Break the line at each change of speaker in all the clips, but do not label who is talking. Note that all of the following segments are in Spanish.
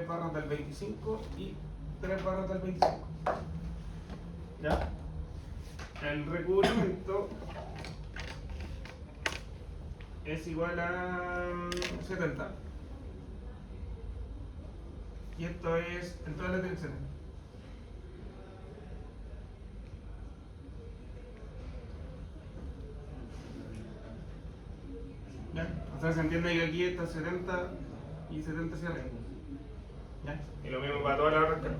barras del 25 y 3 barras del 25. ¿Ya? El recubrimiento es igual a 70. Y esto es en todas las direcciones. ¿Ya? O sea, se entiende que aquí está 70 y 70 hacia arriba. ¿Ya? Y lo mismo para todas las otras cargas.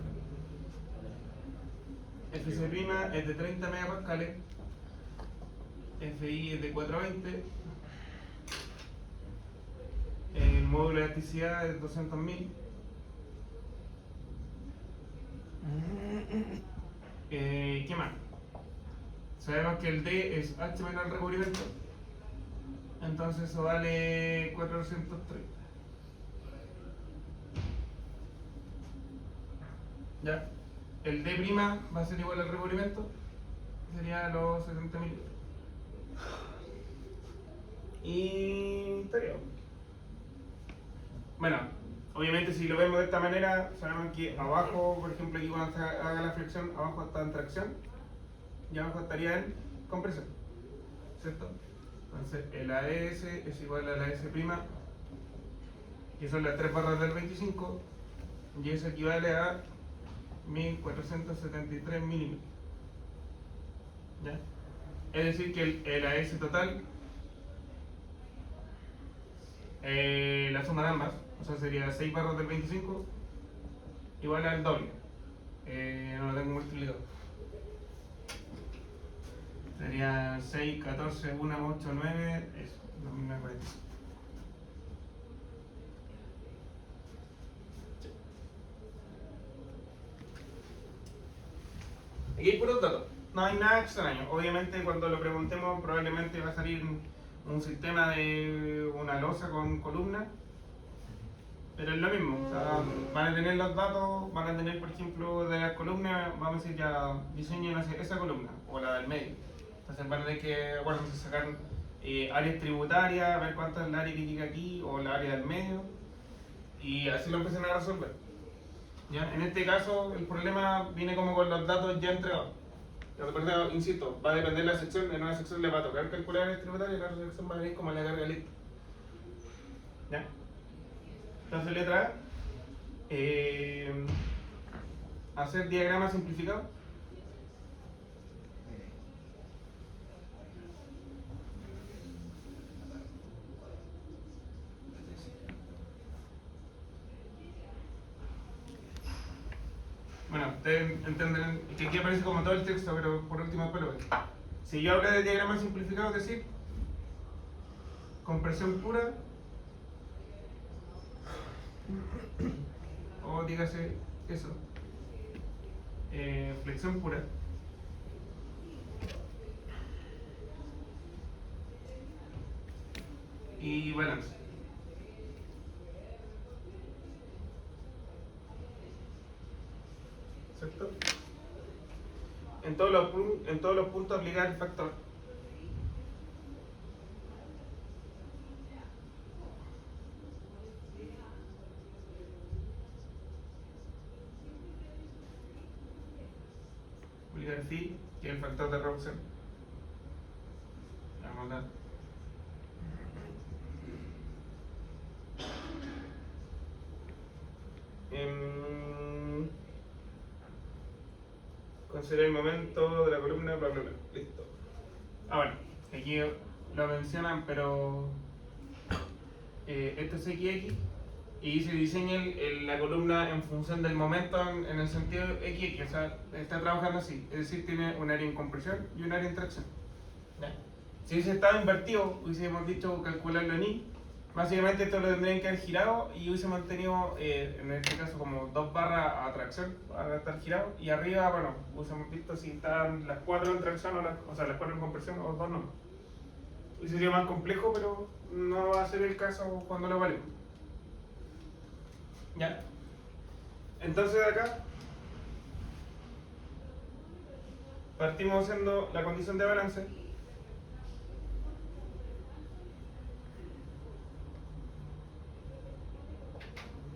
FC' es de 30 megapascales, FI es de 420, el módulo de elasticidad es de 200.000. ¿Qué más? Sabemos que el D es H menos el recubrimiento, entonces eso vale 430. ¿Ya? El D' va a ser igual al recubrimiento, sería los 70 mililitros. Y estaría. Bueno, obviamente si lo vemos de esta manera, sabemos que abajo, por ejemplo, aquí cuando se haga la flexión, abajo está en tracción y abajo estaría en compresión, ¿cierto? Entonces el AS es igual a la S', que son las 3 barras del 25, y eso equivale a 1473 milímetros. ¿Ya? Es decir, que el AS total, la suma de ambas, o sea, sería 6 barras del 25 igual al doble. No lo tengo multiplicado. Sería 6, 14, 1, 8, 9, eso, 2040. Aquí hay puros datos, no hay nada extraño. Obviamente cuando lo preguntemos probablemente va a salir un sistema de una losa con columna, pero es lo mismo, o sea, van a tener los datos, van a tener por ejemplo de las columnas, vamos a decir ya diseñen esa columna o la del medio. Entonces van a tener que, bueno, sacar áreas tributarias, ver cuánto es el área que llega aquí o la área del medio y así lo empiezan a resolver. ¿Ya? En este caso el problema viene como con los datos ya entregados. Pero, insisto, va a depender de la sección, en una sección le va a tocar calcular áreas tributarias y en otra sección va a venir como la carga lista. ¿Ya? Entonces letra A, hacer diagrama simplificado. Bueno, ustedes entenderán que aquí aparece como todo el texto, pero por último después lo ven. Si yo hablo de diagrama simplificado, es decir, compresión pura, o dígase eso, flexión pura, y balance. ¿Cierto? En todos los puntos aplicar el factor. Aplicar phi, que es el factor de reducción. Vamos a dar. Considerar el momento de la columna, bla bla bla. Listo. Bueno, aquí lo mencionan, pero esto es XX y se diseña la columna en función del momento en el sentido XX, o sea, está trabajando así, es decir, tiene un área en compresión y un área en tracción. ¿Ya? Si hubiese estado invertido, hubiésemos dicho calcularlo en I. Básicamente esto lo tendrían que haber girado y hubiese mantenido, en este caso, como 2 barras a tracción para estar girado. Y arriba, bueno, hubiésemos visto si estaban las 4 en tracción o sea, las 4 en compresión o 2 no. Hubiese sido más complejo, pero no va a ser el caso cuando lo valemos. ¿Ya? Entonces de acá partimos haciendo la condición de balance.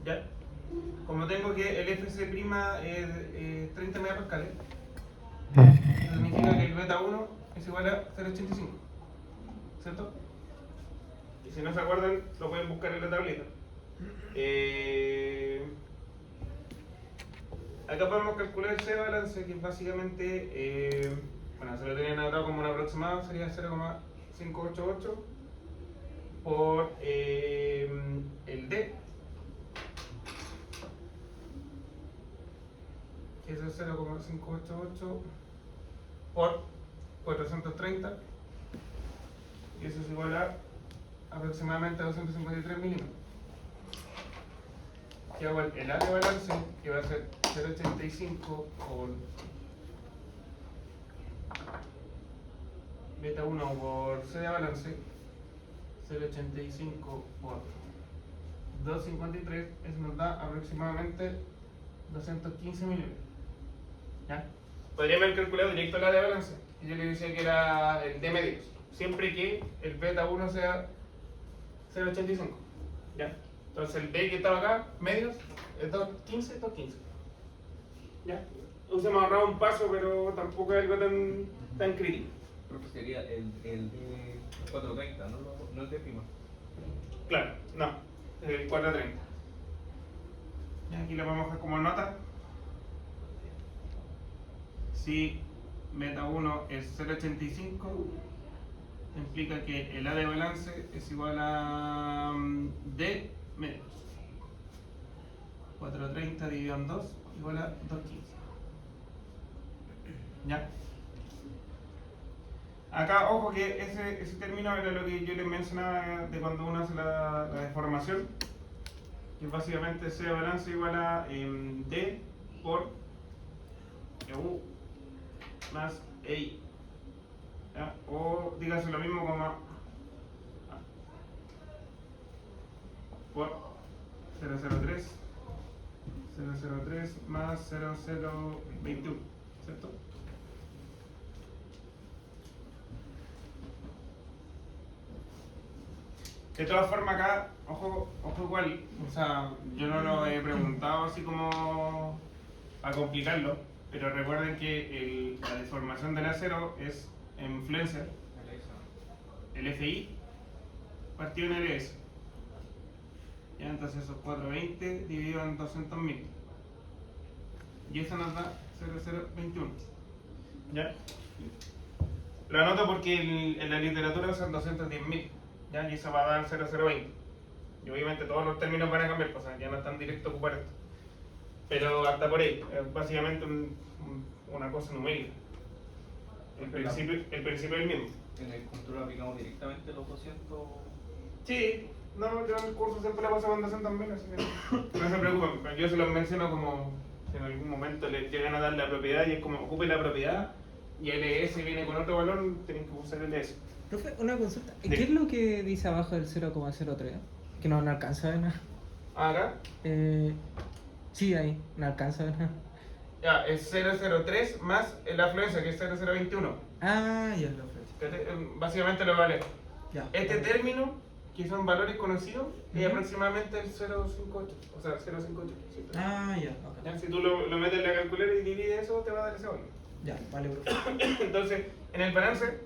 ¿Ya? como tengo que el FC' es 30 megapascales, eso significa que el beta 1 es igual a 0,85, ¿cierto? Y si no se acuerdan, lo pueden buscar en la tablita. Acá podemos calcular el C-balance, que es básicamente, bueno, se lo tenían anotado como un aproximado, sería 0,588 por el D, que eso es 0,588 por 430, y eso es igual a aproximadamente 253 milímetros. Que hago el A de balance, que va a ser 0,85 por beta 1 por C de balance, 0,85 por 253, eso nos da aproximadamente 215 milímetros. ¿Ya? Podríamos haber calculado directo la de balance, y yo le decía que era el D medios, siempre que el beta 1 sea 0,85. ¿Ya? Entonces el B que estaba acá, medios, es 215, 215. ¿Ya? Nos hemos ahorrado un paso, pero tampoco es algo tan crítico.
Porque sería el de 430, no el de prima.
Claro, no, el 430. Y aquí lo vamos a dejar como nota. Si beta 1 es 0,85, implica que el A de balance es igual a D medios. 430 dividido en 2 igual a 215. ¿Ya? Acá, ojo que ese término era lo que yo les mencionaba de cuando uno hace la deformación, que es básicamente C de balance igual a D por EU más EI. ¿Ya? O dígase lo mismo como A por 003 más 0021, ¿cierto? De todas formas acá, ojo igual, o sea, yo no lo he preguntado así como a complicarlo, pero recuerden que la deformación del acero es en influencia, el FI partido en LS. Ya, entonces eso es 420 dividido en 200.000. Y eso nos da 0021. ¿Ya? Lo anoto porque en la literatura usan 210.000. ¿Ya? Y eso va a dar 0020. Y obviamente todos los términos van a cambiar, pues, ya no es tan directo ocupar esto. Pero hasta por ahí, es básicamente una cosa numérica. El principio es el mismo.
En el control aplicamos directamente los 200.
Sí, no, yo en el curso siempre la paso con 200.000, así que no se preocupen. Yo se los menciono como si en algún momento les llegan a dar la propiedad y es como ocupe la propiedad y LS viene con otro valor, tienen que usar LS.
Profe, una consulta.
Dime.
¿Qué es lo que dice abajo del 0,03? Que no alcanza a ver nada.
Acá,
Sí, ahí, no alcanza a ver nada.
ya, es 003 más la afluencia, que es 0021.
Ah, ya lo ofrece.
Básicamente lo vale.
Ya.
Este término, que son valores conocidos, es
Ujú.
aproximadamente el 058, o sea, 058. Sí,
Ah, ya, ok.
ya, si tú lo metes en la calculadora y divides eso, te va a dar ese valor.
Ya, vale, profe.
Entonces, en el balance,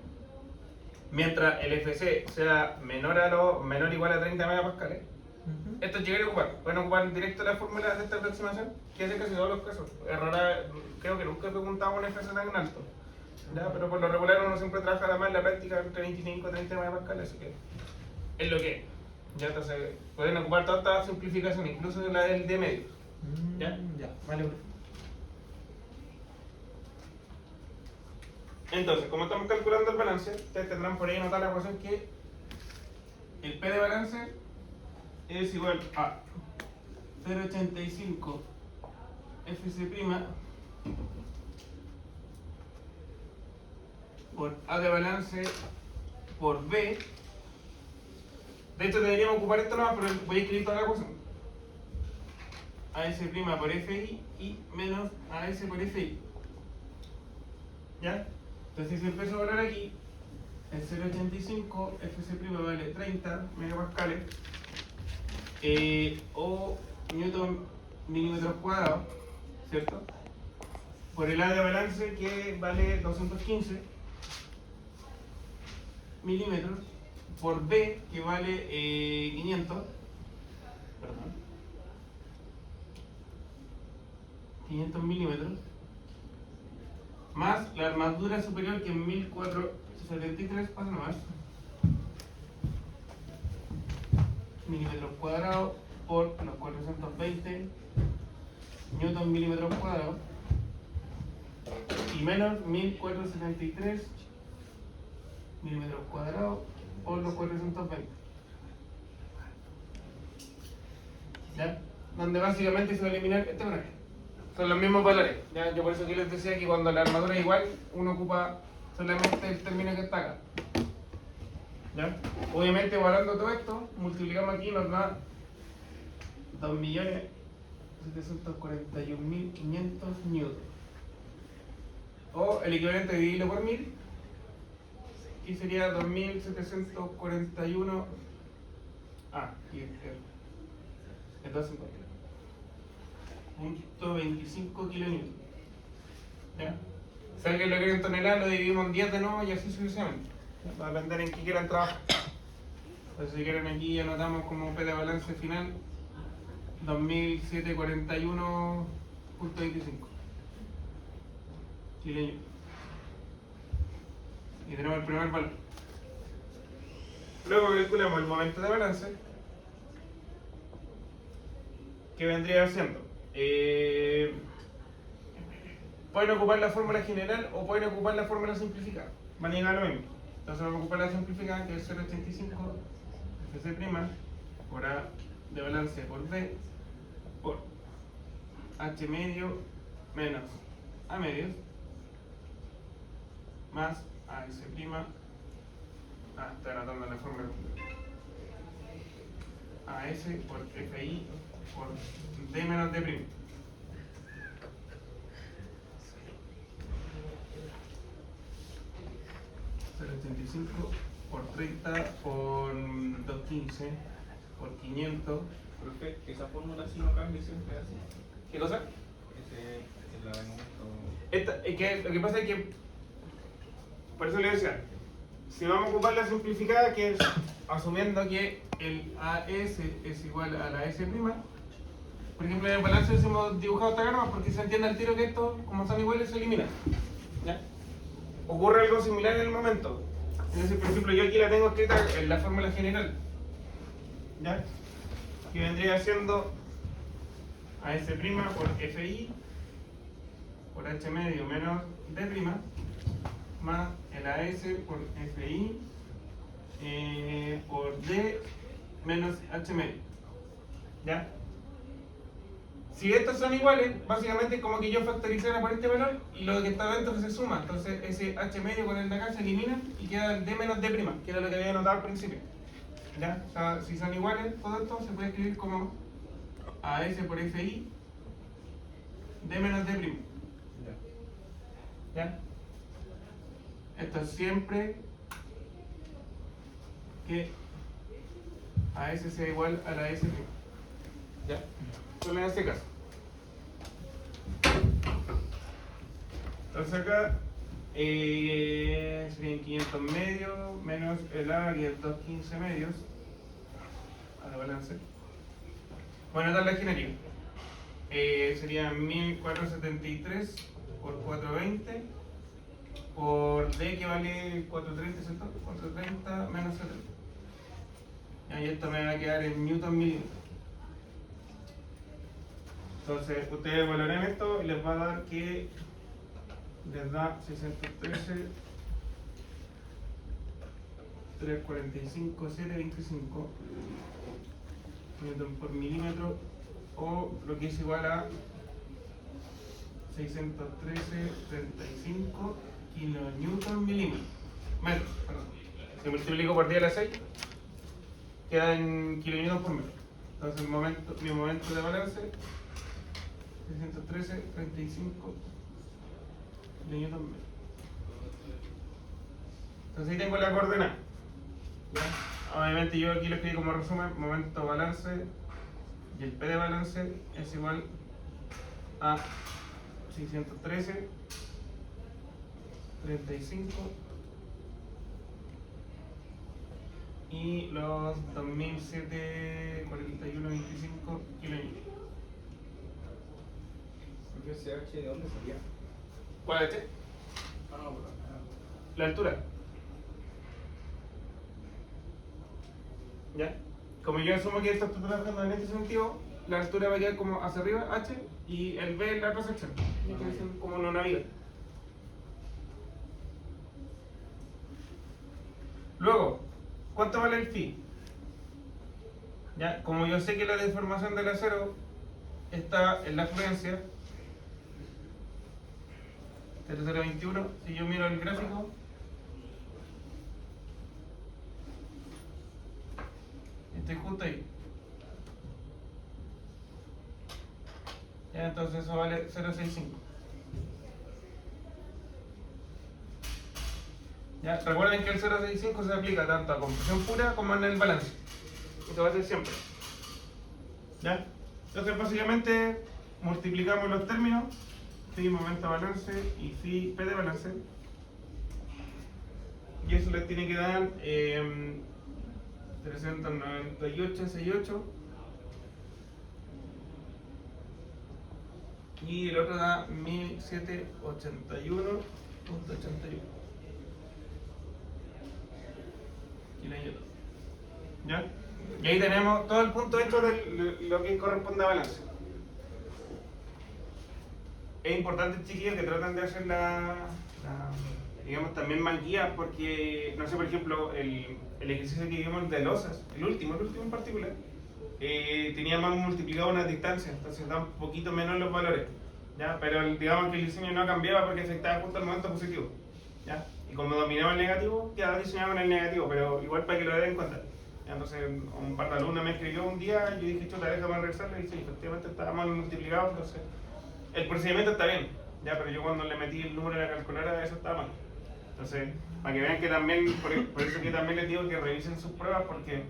mientras el FC sea menor o igual a 30 megapascales,
Ujú.
esto llegaría a ocupar. Pueden ocupar directo la fórmula de esta aproximación, que hace casi todos los casos. Es rara, creo que nunca he preguntado un FC tan alto. ¿Ya? Pero por lo regular uno siempre trabaja además en la práctica entre 25 y 30 megapascales, así que es lo que es. ¿Ya? Entonces, pueden ocupar todas estas simplificaciones, incluso la del D medio. ¿Ya?
Ya, vale, profe.
Entonces, como estamos calculando el balance, ustedes tendrán por ahí anotada la ecuación que el P de balance es igual a 0,85 FC' por A de balance por B. De hecho, deberíamos ocupar esto nomás, pero voy a escribir toda la ecuación. AS' por FI y menos AS por FI. ¿Ya? Entonces, si empiezo a volar aquí, el 0,85 FC' vale 30 megapascales, o Newton milímetros cuadrados, ¿cierto? Por el A de balance que vale 215 milímetros, por B que vale 500, perdón, 500 milímetros, más la armadura superior que es 1473, pasa nomás, milímetros cuadrados por los 420 newton milímetros cuadrados y menos 1473 milímetros cuadrados por los 420. ¿Ya? Donde básicamente se va a eliminar este paraje. Son los mismos valores. ¿Ya? Yo por eso que les decía que cuando la armadura es igual, uno ocupa solamente el término que está acá. ¿Ya? Obviamente, evaluando todo esto, multiplicamos aquí, nos da 2.741.500 newton. O el equivalente de dividirlo por 1000, y sería 2.741. Y entonces 0.25 kilonewton. ¿Ya? Si alguien lo quiere en toneladas, lo dividimos en 10 de nuevo y así sucesivamente. Va a depender en qué quieran trabajar. Entonces, si quieren, aquí anotamos como P de balance final 2.741.25 kilonewton. Y tenemos el primer valor. Luego calculamos el momento de balance, que vendría siendo, pueden ocupar la fórmula general o pueden ocupar la fórmula simplificada, van a llegar a lo mismo. Entonces vamos a ocupar la simplificada, que es 0.85 FC' por A de balance por B por H medio menos A medios más AS', estoy anotando la fórmula, AS por FI por D menos D'. Por 30 por 215 por 500.
Profe, esa fórmula sí no cambia siempre así.
¿Qué cosa?
Ese es la del momento.
Lo que pasa es que, por eso le decía, si vamos a ocupar la simplificada, que es asumiendo que el AS es igual a la S', por ejemplo, en el balance hemos dibujado esta gama porque se entiende al tiro que estos, como son iguales, se eliminan. ¿Ya? Ocurre algo similar en el momento. Es decir, por ejemplo, yo aquí la tengo escrita en la fórmula general, ¿ya? Que vendría siendo AS' por FI por H medio menos D' más el AS por FI por D menos H medio. ¿Ya? Si estos son iguales, básicamente es como que yo factorizara por este valor y lo que está dentro se suma. Entonces ese H medio con el de acá se elimina y queda el D menos D', que era lo que había anotado al principio. ¿Ya? O sea, si son iguales, todo esto se puede escribir como AS por FI D menos D'. ¿Ya? Esto es siempre que AS sea igual a la S'. ¿Ya? Solo en este caso. Entonces acá serían 500 medios menos el A, que es 215 medios a la balance. Bueno, esta es la ingeniería. Serían 1473 por 420 por D, que vale 430, ¿cierto? 430 menos 70. Y esto me va a quedar en newton milímetro. Entonces ustedes valoran esto y les va a dar que les da 613 345 725 newton por milímetro, o lo que es igual a 613,35 kilonewton milímetro. Metros, perdón. Si multiplico por 10 a la 6, queda en kilonewton por metro. Entonces mi momento de balance, 613,35 kilonewton metro. Entonces ahí tengo la coordenada. ¿Ya? Obviamente yo aquí lo escribí como resumen: momento balance Y el P de balance es igual a 613, 35 y los 2007, 41, 25 kilómetros.
¿Porque ese H de dónde salía?
¿Cuál es este? La altura. ¿Ya? Como yo asumo que esto está trabajando en este sentido, la altura va a quedar como hacia arriba, H, y el B en la otra sección. Que es como una viga. Luego, ¿cuánto vale el phi? ¿Ya? Como yo sé que la deformación del acero está en la fluencia 0021, si yo miro el gráfico, estoy justo ahí. Ya, entonces eso vale 0,65. Ya, recuerden que el 0,65 se aplica tanto a compresión pura como en el balance. Eso va a ser siempre. ¿Ya? Entonces básicamente multiplicamos los términos, phi momento balance y phi p de balance. Y eso les tiene que dar 398,68. Y el otro da 1781,81 kilonewton. ¿Ya? Y ahí tenemos todo el punto hecho de lo que corresponde a balance. Es importante, chiquillos, que traten de hacer digamos, también más guías, porque, no sé, por ejemplo, el ejercicio que vimos de losas, el último en particular, tenía más multiplicado unas distancias, entonces da un poquito menos los valores, ¿ya? Pero digamos que el diseño no cambiaba porque afectaba justo al momento positivo, ¿ya? Y como dominaba el negativo, quedaba diseñado en el negativo, pero igual para que lo den en cuenta. ¿Ya? Entonces un par de alumnos me escribió un día, yo dije, chuta, déjame revisarlo, y sí, efectivamente estaba mal multiplicado, entonces el procedimiento está bien, ¿ya? Pero yo cuando le metí el número en la calculadora, eso estaba mal. Entonces, para que vean que también, por eso que también les digo que revisen sus pruebas, porque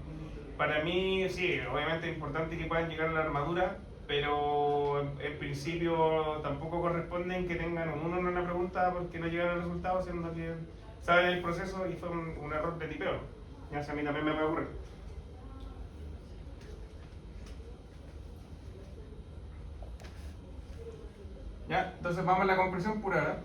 para mí, sí, obviamente es importante que puedan llegar a la armadura, pero en principio tampoco corresponden que tengan un 1 en una pregunta porque no llegaron al resultado, siendo que saben el proceso y fue un error de tipeo. Ya, a mí también me puede ocurrir. Ya, entonces vamos a la compresión pura ahora.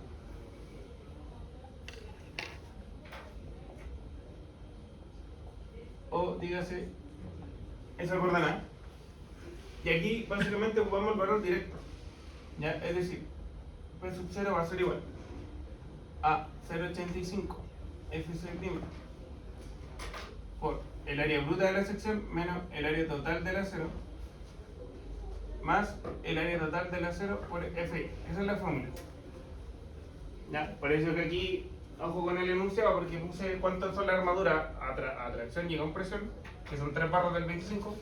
O dígase esa coordenada. Y aquí básicamente ocupamos el valor directo. ¿Ya? Es decir, P sub 0 va a ser igual a 0,85 FC' por el área bruta de la sección menos el área total del acero más el área total del acero por Fi. Esa es la fórmula. ¿Ya? Por eso que aquí, ojo con el enunciado, porque puse cuántas son las armaduras a tracción y compresión, que son 3 barras del 25,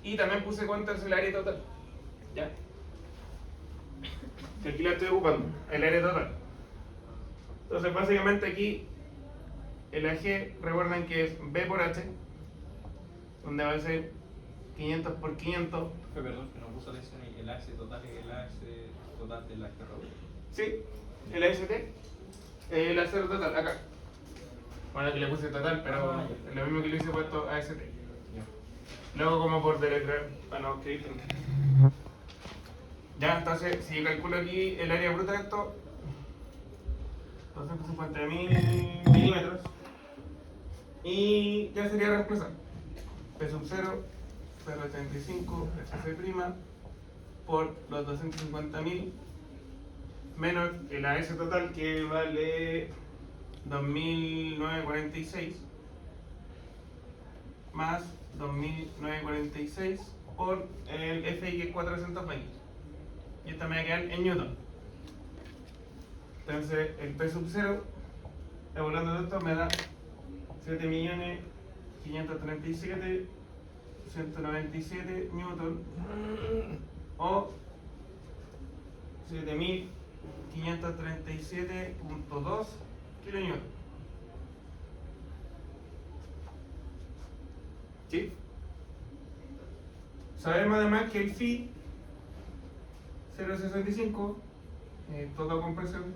y también puse cuánto es el área total. ¿Ya? Que aquí la estoy ocupando, el área total. Entonces básicamente aquí el AG, recuerden que es B por H, donde va a ser 500 por 500.
Perdón, que no puso atención ahí. El AS total es el AS total de la ferradura.
Sí, el AST, el acero total, acá. Bueno, aquí le puse total, pero es lo mismo que le hice puesto AST. Luego como por deletrear, para no escribir. Ya, entonces, si yo calculo aquí el área bruta de esto, 250.000 milímetros, y ya sería reemplazar P sub 0, 0,85 FC' por los 250.000 menos el AS total, que vale 2.946 más 2.946 por el FI, que es 420, y esta me va a quedar en newton. Entonces el P sub 0, evaluando de esto, me da 7.537.197 newton o 7.537.2 kilonewton. ¿Sí? Sabemos además que el phi 0,65, toda compresión,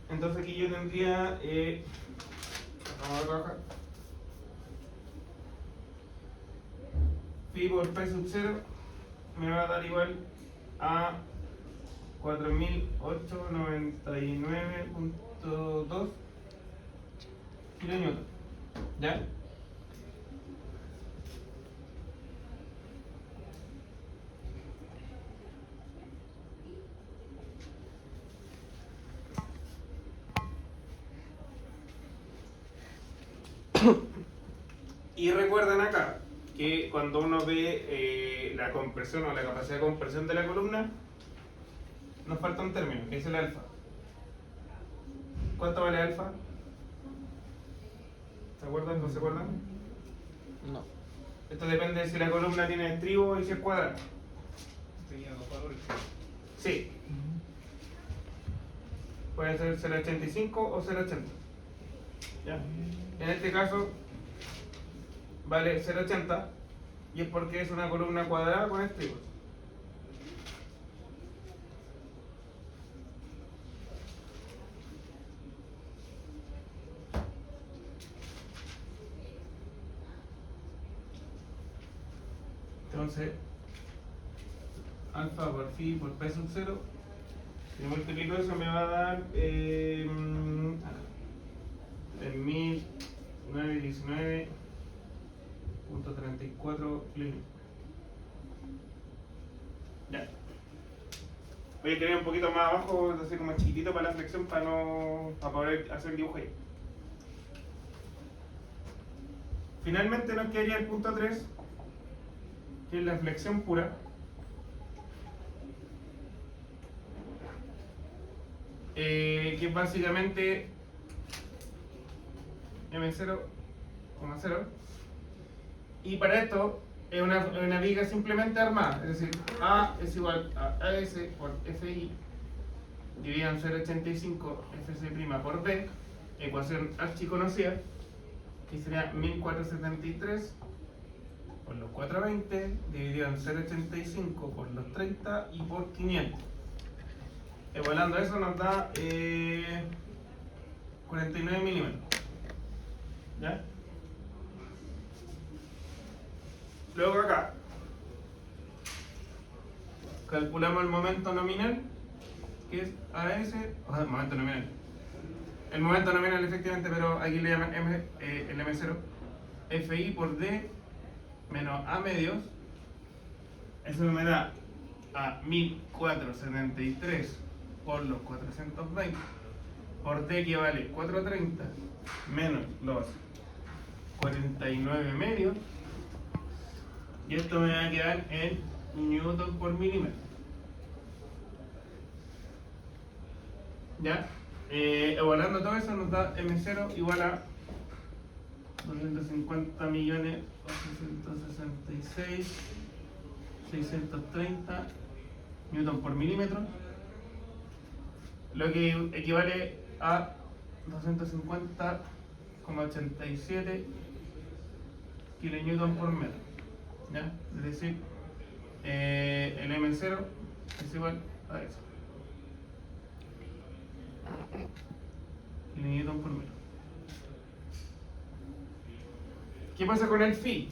entonces aquí yo tendría, vamos a trabajar, phi por P sub 0 me va a dar igual a 4899.2 kilonewton. ¿Ya? Y recuerden acá que cuando uno ve la compresión o la capacidad de compresión de la columna, nos falta un término, que es el alfa. ¿Cuánto vale alfa? ¿Se acuerdan? ¿No se acuerdan?
No.
Esto depende de si la columna tiene estribo y si es cuadrada.
Tenía dos valores.
Sí. Puede ser 0,85 o 0,80. ¿Ya? En este caso vale 0,80 y es porque es una columna cuadrada con estribos. Entonces, alfa por phi por P sub 0, si multiplico eso me va a dar en 1919.34 kilómetros. Ya. Voy a escribir un poquito más abajo, así como chiquitito para la flexión para poder hacer el dibujo ahí. Finalmente nos quedaría el punto 3, que es la flexión pura. Que es básicamente M0,0. Y para esto es una viga simplemente armada, es decir, A es igual a AS por FI dividido en 0,85 FC' por B, ecuación archiconocida, que sería 1473 por los 420 dividido en 0,85 por los 30 y por 500. Igualando eso nos da 49 milímetros. ¿Ya? Luego acá calculamos el momento nominal, que es AS, o sea, el momento nominal. El momento nominal efectivamente, pero aquí le llaman el M0, FI por D menos A medios. Eso me da a 1473 por los 420 por D que vale 430 menos los 49 medios, y esto me va a quedar en newton por milímetro. ¿Ya? Evaluando todo eso nos da M0 igual a 250.866.630 newton por milímetro, lo que equivale a 250,87 kilonewton por metro. ¿Ya? Es decir, el M0 es igual a eso, kilonewton por metro. ¿Qué pasa con el phi?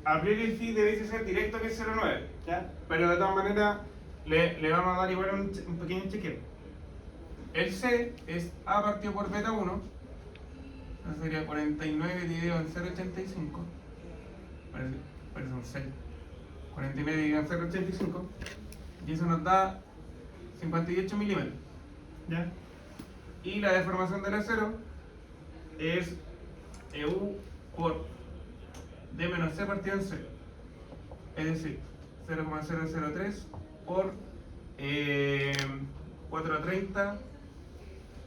A priori el phi debe ser directo, que es 0,9, ¿ya? Pero de todas maneras le vamos a dar igual un pequeño chequeo. El C es A partido por beta 1, eso sería 49 dividido en 0,85, parece un 6, 49 dividido en 0,85, y eso nos da 58 milímetros, ¿ya? Y la deformación del acero es EU por D menos C partido en 0, es decir, 0,003 por 430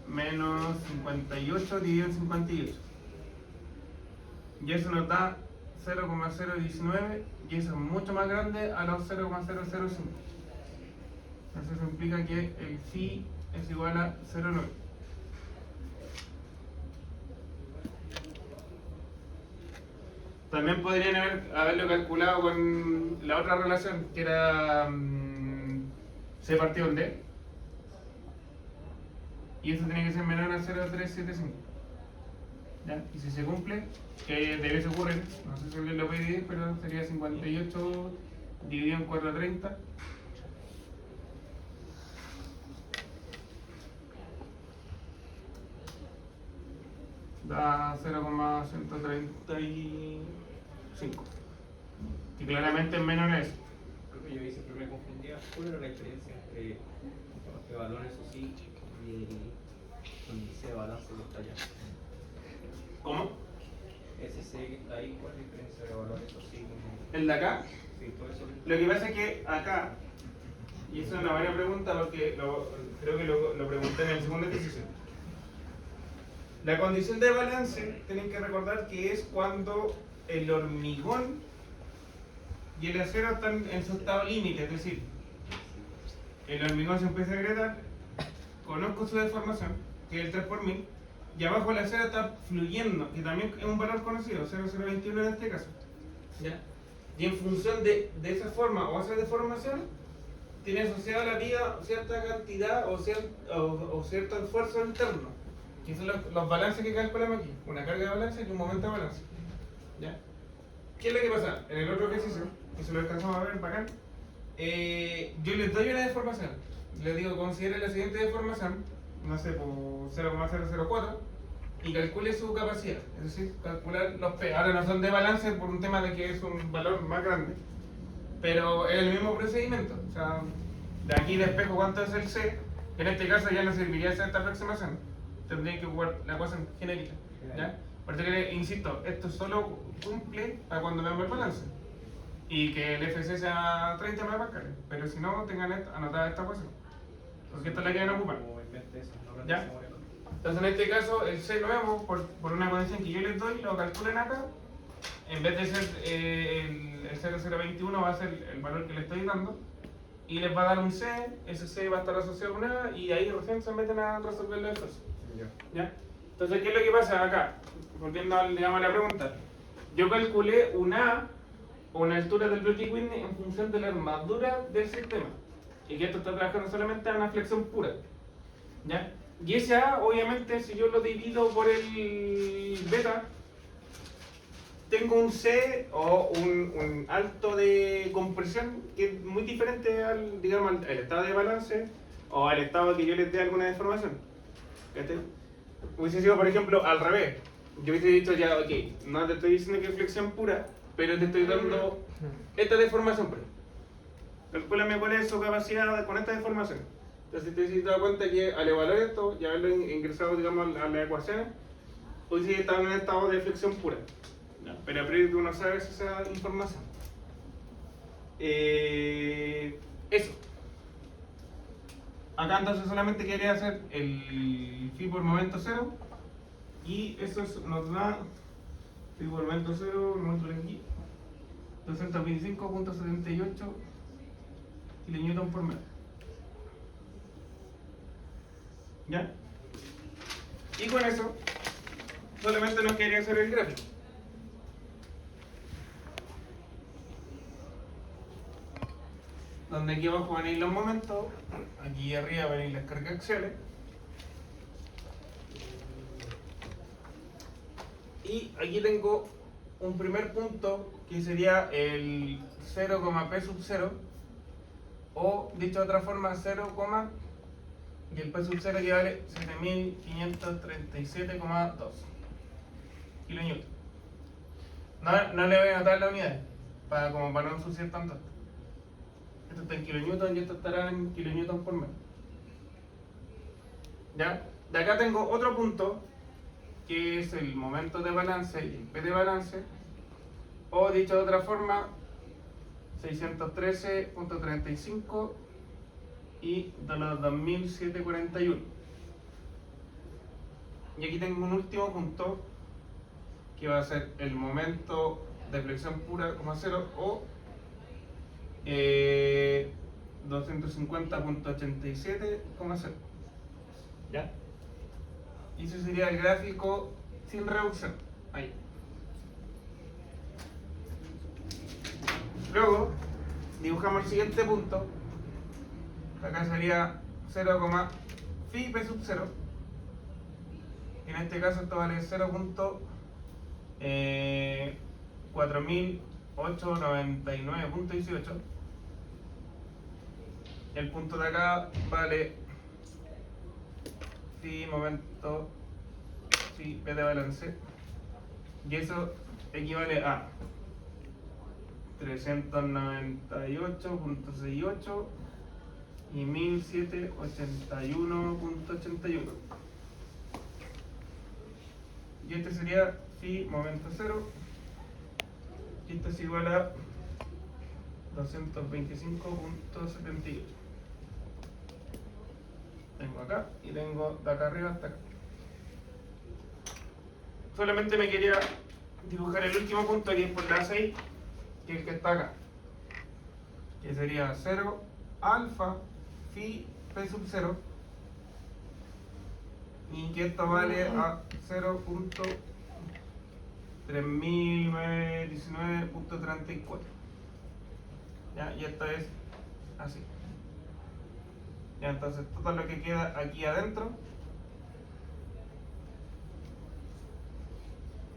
menos 58 dividido en 58, y eso nos da 0,019, y eso es mucho más grande a los 0,005. Entonces eso implica que el phi es igual a 0,9. También podrían haberlo calculado con la otra relación, que era C partido en D. Y eso tiene que ser menor a 0,375. ¿Ya? Y si se cumple, que debe ocurrir, no sé si alguien lo puede dividir, pero sería 58 dividido en 430. Da 0,135. Y claramente es menor a eso.
Creo que yo ahí siempre me confundía. ¿Cuál era la diferencia entre el valor eso sí y el índice de balance que está allá?
¿Cómo?
Ese C que está ahí, ¿cuál es la diferencia de valor eso sí?
¿El de acá?
Sí, todo eso.
Lo que pasa es que acá, y eso es una buena pregunta porque creo que lo pregunté en el segundo ejercicio. La condición de balance, tienen que recordar que es cuando el hormigón y el acero están en su estado límite, es decir, el hormigón se empieza a agrietar, conozco su deformación, que es el 3 por 1000, y abajo el acero está fluyendo, que también es un valor conocido, 0,021 en este caso. ¿Ya? Y en función de esa forma o esa deformación, tiene asociado a la vía cierta cantidad o cierto esfuerzo interno, que son los balances que calculamos aquí, una carga de balance y un momento de balance. ¿Ya? ¿Qué es lo que pasa? En el otro ejercicio, que se lo alcanzamos a ver bacán, yo les doy una deformación, les digo considere la siguiente deformación, no sé, por 0,004, y calcule su capacidad, es decir, calcular los P. Ahora no son de balance por un tema de que es un valor más grande, pero es el mismo procedimiento. O sea, de aquí despejo cuánto es el C, en este caso ya no serviría hacer esta aproximación, tendría que jugar la cosa en genérica. ¿Ya? Por eso que, insisto, esto solo cumple para cuando veamos el balance y que el FC sea 30 megapascales, pero si no, tengan anotada esta cosa, porque esta es la que van a ocupar. ¿Ya? Entonces en este caso el C nuevo, por una condición que yo les doy, lo calculen acá, en vez de ser el 0021 va a ser el valor que le estoy dando, y les va a dar un C, ese C va a estar asociado a un A, y ahí recién se meten a resolver los esfuerzos. ¿Ya? Entonces, ¿qué es lo que pasa acá? Volviendo a la pregunta, yo calculé una altura del Brody Whitney en función de la armadura del sistema, y que esto está trabajando solamente en una flexión pura. ¿Ya? Y ese A, obviamente, si yo lo divido por el beta, tengo un C o un alto de compresión que es muy diferente al, digamos, al estado de balance o al estado que yo les dé alguna deformación. Hubiese sido, por ejemplo, al revés. Yo hubiese dicho ya, ok, no te estoy diciendo que es flexión pura, pero te estoy dando esta deformación. Calcúlame cuál es su capacidad con esta deformación. Entonces te has dado cuenta que al evaluar esto y haberlo ingresado, digamos, a la ecuación, hoy sí está en un estado de flexión pura. ¿No? Pero a priori tú no sabes esa información. Eso. Acá entonces solamente quería hacer el phi por momento cero, y eso nos da phi por momento cero, lo muestro aquí, 225.78 kilonewton por metro. ¿Ya? Y con eso solamente nos quería hacer el gráfico. Donde aquí abajo van a ir los momentos, aquí arriba van a ir las cargas axiales. Y aquí tengo un primer punto que sería el 0,p sub 0, o dicho de otra forma 0, y el p sub 0 equivale a 7537,2 kilonewton. No le voy a anotar la unidad, como para no ensuciar tanto. Esto está en kilonewton y esto estará en kilonewton por metro. ¿Ya? De acá tengo otro punto que es el momento de balance y el P de balance, o dicho de otra forma 613.35 y de los 2741. Y aquí tengo un último punto que va a ser el momento de flexión pura, 0, o 250.87,0. ¿Ya? Y ese sería el gráfico sin reducción. Ahí. Luego, dibujamos el siguiente punto. Acá sería 0, phi p sub 0. En este caso esto vale 0.4899.18. El punto de acá vale phi momento, phi p de balance. Y eso equivale a 398.68 y 1781.81. Y este sería phi momento 0. Y esto es igual a 225.78. Tengo acá y tengo de acá arriba hasta acá. Solamente me quería dibujar el último punto que es por la 6, que es el que está acá, que sería 0 alfa phi p sub 0, y que esto vale a 0.3919.34. ¿Ya? Y esto es así. Ya, entonces todo lo que queda aquí adentro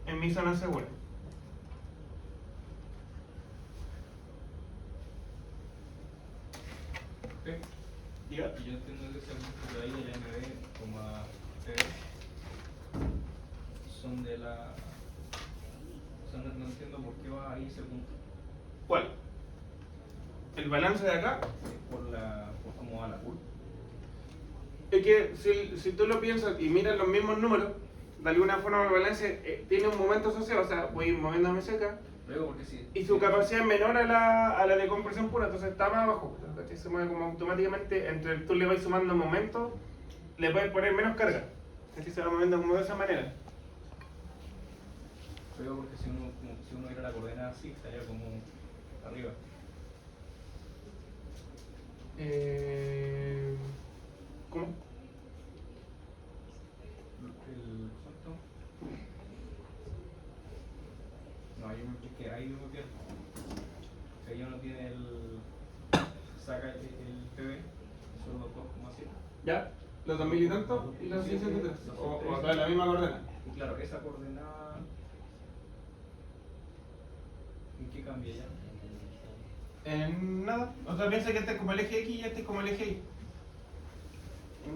en mi zona segura.
Ok.
Diga.
Y yo entiendo que ese punto de ahí de la MB, TV, son de la. O sea, no entiendo por qué va ahí ese punto.
¿Cuál? ¿El balance de acá?
Por cómo va la curva.
Es que si tú lo piensas y miras los mismos números, de alguna forma el balance tiene un momento asociado, o sea, voy moviéndome cerca,
Luego, porque sí.
y su capacidad es menor a la de compresión pura, entonces está más abajo. ¿Cachai? Se mueve como automáticamente, entre tú le vas sumando momentos, le puedes poner menos carga. Así se va moviendo como de esa manera.
Luego, porque si uno viera la coordenada así, estaría como arriba.
¿Cómo?
¿Cuánto? No, es que ahí yo me pierdo. O sea, ya uno tiene saca el PB, son los 2,7.
¿Ya? ¿Los 2000 y tantos? ¿Y los 603? ¿O toda la misma coordenada?
Y claro, esa coordenada, ¿en qué cambia ya?
En nada. O sea, piensa que este es como el eje X y este es como el eje Y.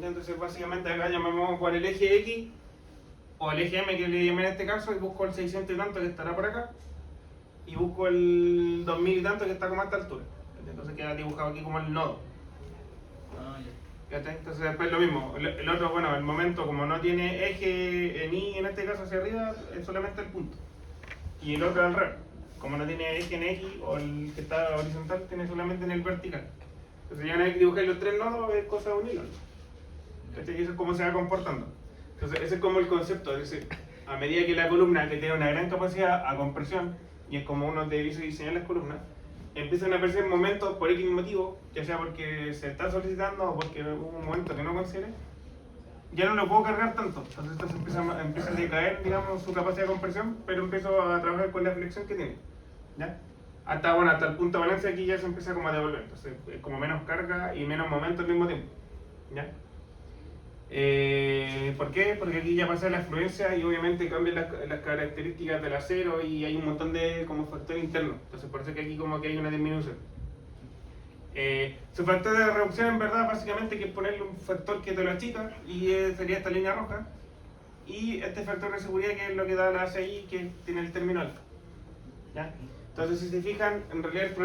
Entonces, básicamente acá llamamos por el eje X o el eje M que le llamé en este caso, y busco el 600 y tanto que estará por acá, y busco el 2000 y tanto que está como a esta altura. Entonces queda dibujado aquí como el nodo.
Ah, ya.
¿Cachai? Entonces después lo mismo. El otro, bueno, el momento como no tiene eje en Y en este caso hacia arriba, es solamente el punto. Y el otro al revés. Como no tiene eje en X o el que está horizontal, tiene solamente en el vertical. Entonces ya una vez que dibujáis los tres nodos es cosa de unirlos. ¿Cachai? Y eso es cómo se va comportando. Entonces ese es como el concepto, es decir, a medida que la columna, que tiene una gran capacidad a compresión, y es como uno debe diseñar las columnas, empiezan a aparecer momentos por X motivo, ya sea porque se está solicitando o porque hubo un momento que no considere, ya no lo puedo cargar tanto. Entonces esto empieza a decaer, digamos, su capacidad de compresión, pero empiezo a trabajar con la flexión que tiene. ¿Ya? Hasta el punto de balance aquí ya se empieza como a devolver. Entonces es como menos carga y menos momento al mismo tiempo. ¿Ya? ¿Por qué? Porque aquí ya pasa la fluencia y obviamente cambian las características del acero y hay un montón de como factor interno. Entonces por eso que aquí como que hay una disminución. Su factor de reducción en verdad básicamente que es ponerle un factor que te lo achica y sería esta línea roja. Y este factor de seguridad que es lo que da la ACI que tiene el término alfa. ¿Ya? Entonces si se fijan, en realidad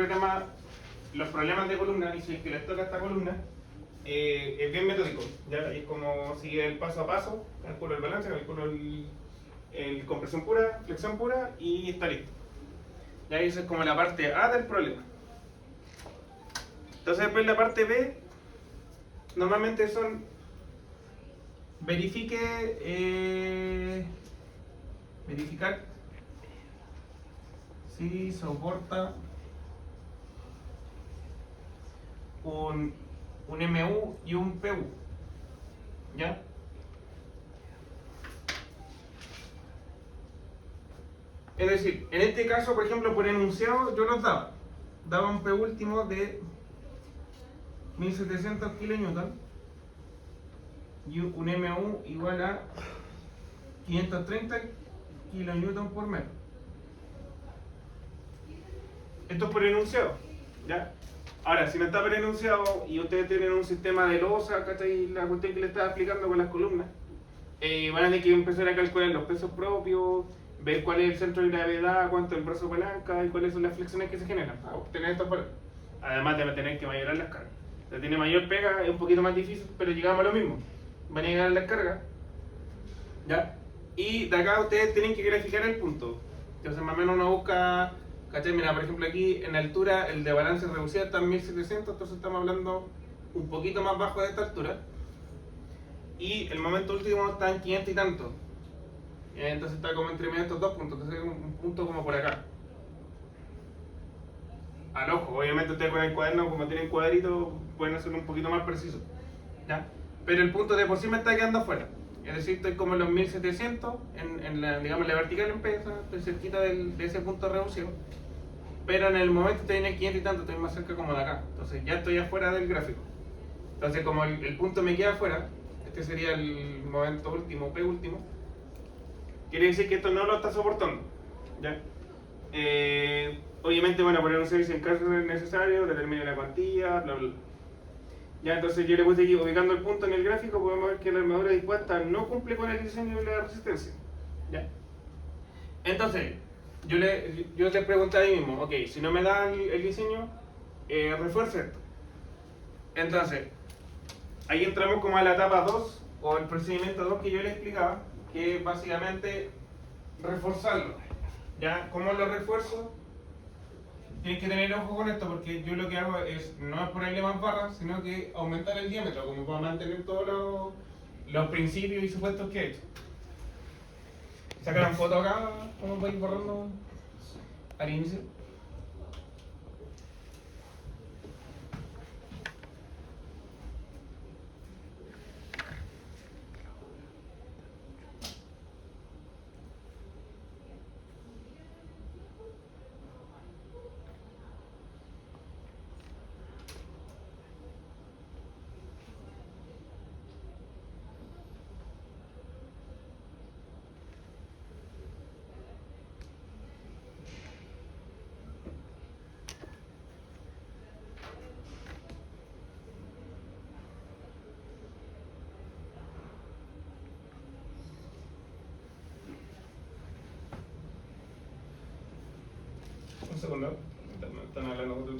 los problemas de columna, y si es que les toca esta columna, es bien metódico, ¿ya? Es como sigue el paso a paso, calculo el balance, calculo el compresión pura, flexión pura y está listo. Ya eso es como la parte A del problema. Entonces después la parte B, normalmente son, verificar si soporta un MU y un PU, ¿ya? Es decir, en este caso, por ejemplo, por enunciado, yo los daba. Daba un P último de 1700 kN y un MU igual a 530 kN por metro. Esto es por enunciado, ¿ya? Ahora, si no está por enunciado y ustedes tienen un sistema de losa, ¿cachai? La cuestión que le estaba explicando con las columnas, van a tener que empezar a calcular los pesos propios, ver cuál es el centro de gravedad, cuánto es el brazo palanca y cuáles son las flexiones que se generan para obtener estos valores. Además de tener que mayorar las cargas. Si tiene mayor pega, es un poquito más difícil, pero llegamos a lo mismo. Van a llegar a las cargas, ¿ya? Y de acá ustedes tienen que graficar el punto. Entonces más o menos uno busca, ¿cachai? Mira, por ejemplo aquí en altura el de balance reducida está en 1700, entonces estamos hablando un poquito más bajo de esta altura. Y el momento último está en 500 y tanto. Entonces está como entre medio de estos dos puntos, entonces es un punto como por acá. Al ojo, obviamente ustedes con el cuaderno, como tienen cuadritos, pueden hacerlo un poquito más preciso, ¿ya? Pero el punto de por sí me está quedando afuera. Es decir, estoy como en los 1700, en la, digamos, la vertical empieza, estoy cerquita de ese punto reducido. Pero en el momento estoy en el 500 y tanto, estoy más cerca como de acá. Entonces ya estoy afuera del gráfico. Entonces como el punto me queda afuera, este sería el momento último, P último. Quiere decir que esto no lo está soportando, ¿ya? Obviamente, bueno, poner un servicio en caso de necesario, determine la cuantía, bla, bla. Ya, entonces yo le puse aquí, ubicando el punto en el gráfico, podemos ver que la armadura dispuesta no cumple con el diseño de la resistencia, ¿ya? Entonces, yo te pregunté ahí mismo, ok, si no me da el diseño, refuerza esto. Entonces, ahí entramos como a la etapa 2, o el procedimiento 2 que yo les explicaba, que es básicamente reforzarlo. ¿Ya? ¿Cómo lo refuerzo? Tienes que tener ojo con esto porque yo lo que hago es no es ponerle más barras, sino que aumentar el diámetro, como para mantener todos los principios y supuestos que he hecho. Sacan foto acá, como voy borrando al inicio. Un segundo. Están hablando con tu